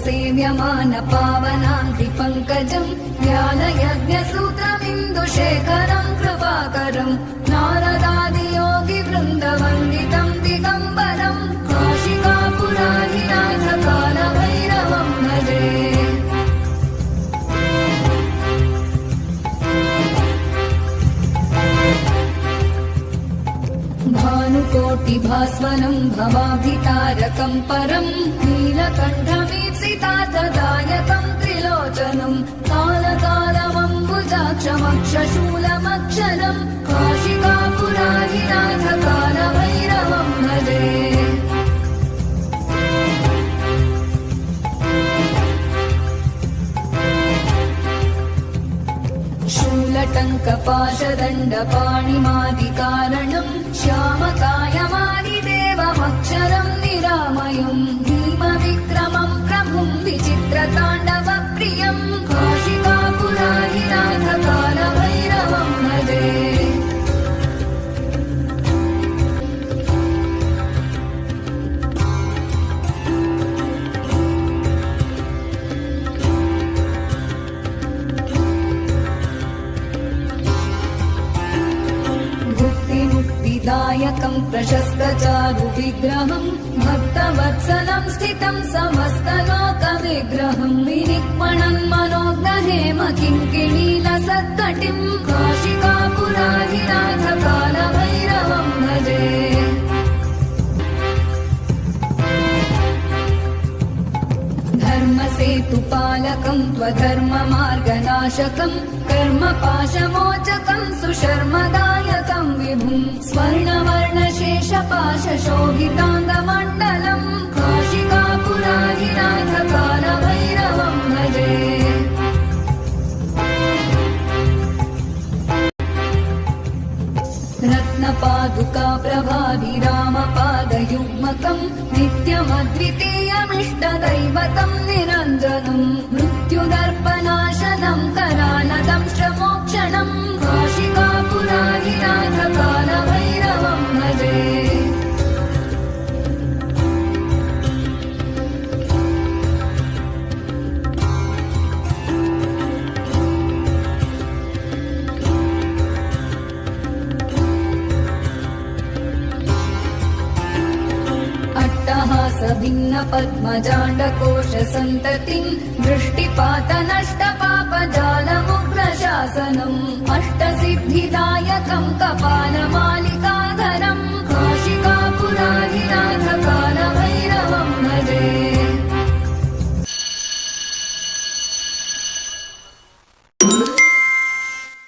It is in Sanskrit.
सेव्यमान पावनाङ्घ्रि पङ्कजम् ज्ञानयज्ञसूत्रमिन्दुशेखरम् कृपाकरम् नारदादियोगि वृन्दवन्दितम् दिगम्बरम् काशिकापुराधिनाथ कालभैरवम् भजे। भानुकोटिभास्वरम् भवाभितारकम् परम् नीलकण्ठमीप्सितार्थदायकम् त्रिलोचनम् कालकालमम्बुजाक्षमक्षशूलमक्षरम् काशिकापुराधिनाथ कालभैरवम् भजे। शूलटङ्कपाशदण्डपाणिमादिकारणम् श्यामकायमादिदेवमक्षरम् निरामयम् भीमविक्रमम् प्रभुम् विचित्रताण्डवप्रियम् काशिकापुराधिनाथ कालभैरवम् भजे। दायकम् प्रशस्तचारु विग्रहम् भक्तवत्सलम् स्थितम् समस्तलोकविग्रहम् विनिक्मणम् मनोज्ञहेम किङ्किणीलसत्कटिम् काशिकापुराधिनाथ कालभैरवम् भजे। धर्मसेतुपालकम् त्वधर्ममार्गनाशकम् कर्मपाशमोचकम् सुशर्मदायकम् विभुम् स्वर्णवर्णशेषपाशशोभिताङ्गमण्डलम् काशिकापुराधिनाथ कालभैरवम् भजे। रत्नपादुका प्रभाभिरामपादयुग्मकम् नित्यमद्वितीयमिष्टदैवतम् निरञ्जनम् मृत्युदर्पनाशनम् करालदंष्ट्रमोक्षणम् काशिकापुराधिनाथ कालभैरवम् भजे। भिन्न पद्मजाण्डकोश सन्ततिम् दृष्टिपातनष्टपापजालमुग्रशासनम् अष्टसिद्धिदायकम् कपालमालिकाधरम्